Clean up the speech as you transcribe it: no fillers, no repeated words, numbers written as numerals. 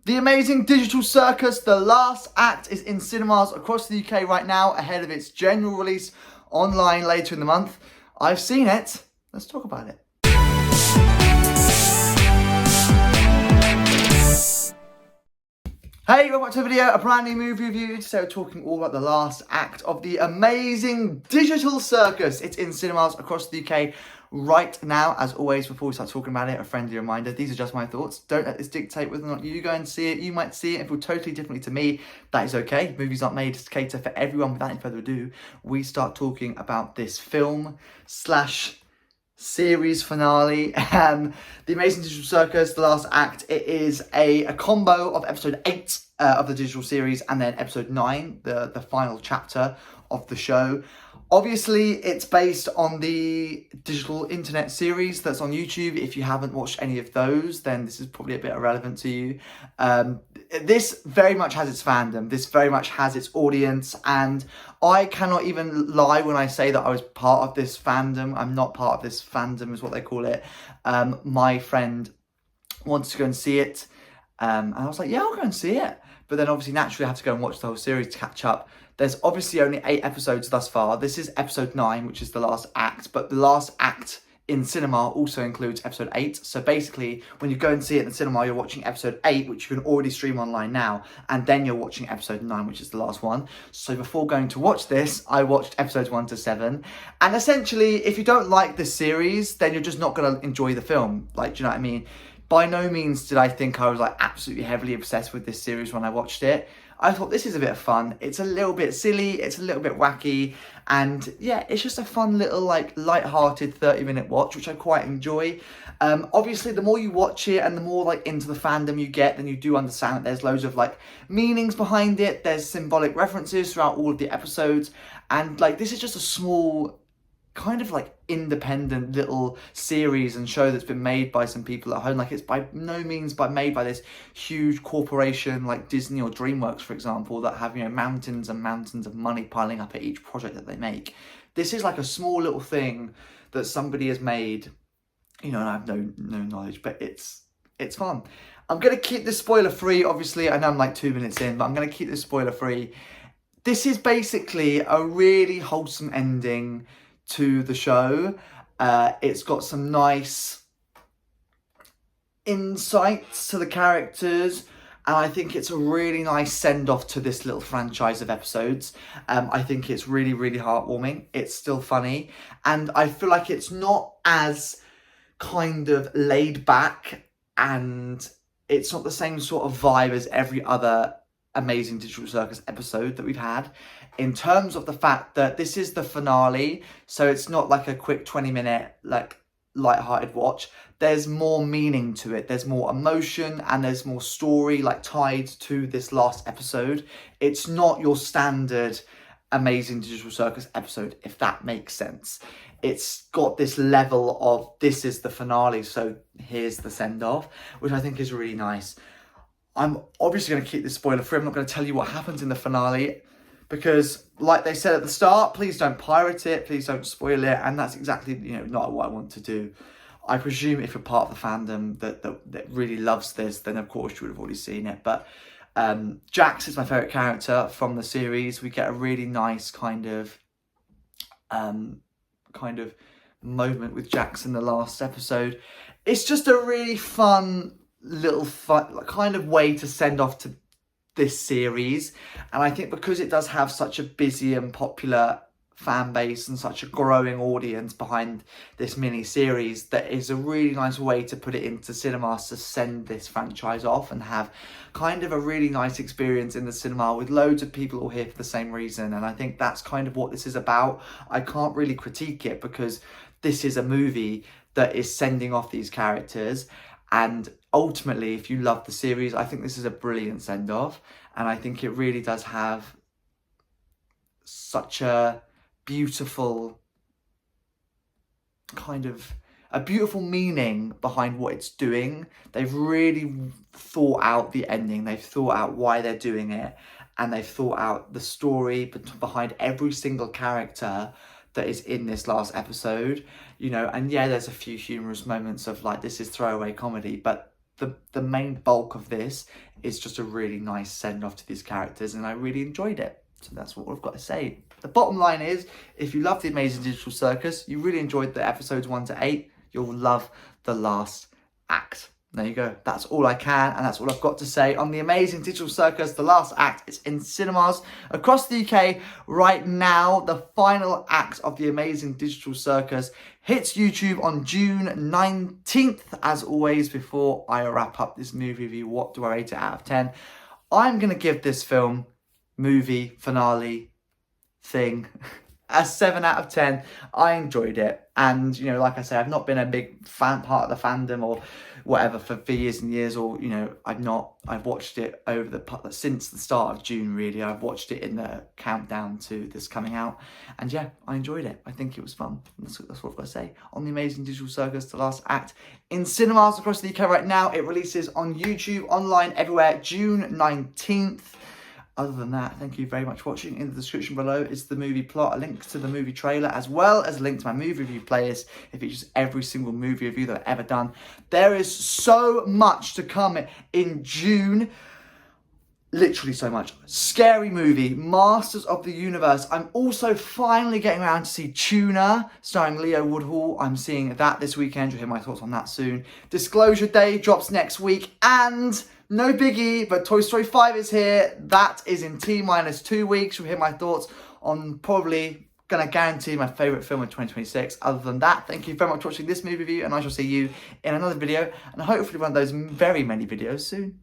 The Amazing Digital Circus, the last act, is in cinemas across the UK right now ahead of its general release online later in the month. I've seen it. Let's talk about it. Hey, welcome back to a video, a brand new movie review. Today we're talking all about the last act of The Amazing Digital Circus. It's in cinemas across the UK right now. As always, before we start talking about it, a friendly reminder, these are just my thoughts. Don't let this dictate whether or not you go and see it. You might see it and feel totally differently to me. That is okay. Movies aren't made to cater for everyone. Without any further ado, we start talking about this film slash series finale, The Amazing Digital Circus, the last act. It is a combo of episode 8 of the digital series and then episode 9, the final chapter of the show. Obviously, it's based on the digital internet series that's on YouTube. If you haven't watched any of those, then this is probably a bit irrelevant to you. This very much has its fandom. This very much has its audience. And I cannot even lie when I say that I was part of this fandom. I'm not part of this fandom, is what they call it. My friend wanted to go and see it. And I was like, yeah, I'll go and see it. But then obviously, naturally, I had to go and watch the whole series to catch up. There's obviously only 8 episodes thus far. This is episode 9, which is the last act. But the last act in cinema also includes episode 8. So basically, when you go and see it in the cinema, you're watching episode 8, which you can already stream online now. And then you're watching episode 9, which is the last one. So before going to watch this, I watched episodes 1 to 7. And essentially, if you don't like this series, then you're just not going to enjoy the film. Like, do you know what I mean? By no means did I think I was like absolutely heavily obsessed with this series when I watched it. I thought this is a bit of fun. It's a little bit silly. It's a little bit wacky. And yeah, it's just a fun little like light-hearted 30-minute watch, which I quite enjoy. Obviously, the more you watch it and the more like into the fandom you get, then you do understand that there's loads of like meanings behind it. There's symbolic references throughout all of the episodes. And like, this is just a small kind of like independent little series and show that's been made by some people at home. Like, it's by no means made by this huge corporation like Disney or DreamWorks, for example, that have, you know, mountains and mountains of money piling up at each project that they make. This is like a small little thing that somebody has made, you know, and I have no knowledge, but it's fun. I'm gonna keep this spoiler free. Obviously, I know I'm like 2 minutes in, but I'm gonna keep this spoiler free. This is basically a really wholesome ending to the show. It's got some nice insights to the characters, and I think it's a really nice send-off to this little franchise of episodes. I think it's really, really heartwarming. It's still funny, and I feel like it's not as kind of laid back, and it's not the same sort of vibe as every other Amazing Digital Circus episode that we've had, in terms of the fact that this is the finale, so it's not like a quick 20-minute like light-hearted watch. There's more meaning to it, there's more emotion, and there's more story like tied to this last episode. It's not your standard Amazing Digital Circus episode, if that makes sense. It's got this level of, this is the finale, so here's the send-off, which I think is really nice. I'm obviously going to keep this spoiler free. I'm not going to tell you what happens in the finale, because like they said at the start, please don't pirate it, please don't spoil it, and that's exactly, you know, not what I want to do. I presume if you're part of the fandom that really loves this, then of course you would have already seen it. But Jax is my favourite character from the series. We get a really nice kind of moment with Jax in the last episode. It's just a really fun kind of way to send off to this series, and I think because it does have such a busy and popular fan base and such a growing audience behind this mini series, that is a really nice way to put it into cinemas to send this franchise off and have kind of a really nice experience in the cinema with loads of people all here for the same reason. And I think that's kind of what this is about. I can't really critique it because this is a movie that is sending off these characters. And ultimately, if you love the series, I think this is a brilliant send-off. And I think it really does have such a beautiful meaning behind what it's doing. They've really thought out the ending. They've thought out why they're doing it. And they've thought out the story behind every single character that is in this last episode, you know. And yeah, there's a few humorous moments of like, this is throwaway comedy, but the main bulk of this is just a really nice send off to these characters, and I really enjoyed it. So that's what I've got to say. The bottom line is, if you love the Amazing Digital Circus, you really enjoyed the episodes 1 to 8, you'll love the last act. There you go. That's all I can, and that's all I've got to say on the Amazing Digital Circus. The last act is in cinemas across the UK right now. The final act of the Amazing Digital Circus hits YouTube on June 19th. As always, before I wrap up this movie review, what do I rate it out of 10? I'm going to give this film, movie, finale, thing, a 7 out of 10. I enjoyed it. And, you know, like I say, I've not been a big part of the fandom or whatever for years and years, or, you know, I've watched it since the start of June, really. I've watched it in the countdown to this coming out. And yeah, I enjoyed it. I think it was fun. That's what I've got to say. On the Amazing Digital Circus, the last act in cinemas across the UK right now. It releases on YouTube, online, everywhere, June 19th. Other than that, thank you very much for watching. In the description below is the movie plot, a link to the movie trailer, as well as a link to my movie review playlist. It features every single movie review that I've ever done. There is so much to come in June. Literally so much. Scary Movie, Masters of the Universe. I'm also finally getting around to see Tuna, starring Leo Woodhall. I'm seeing that this weekend. You'll hear my thoughts on that soon. Disclosure Day drops next week, and no biggie, but Toy Story 5 is here. That is in T-2 weeks. You'll hear my thoughts on probably going to guarantee my favourite film of 2026. Other than that, thank you very much for watching this movie review, and I shall see you in another video, and hopefully one of those very many videos soon.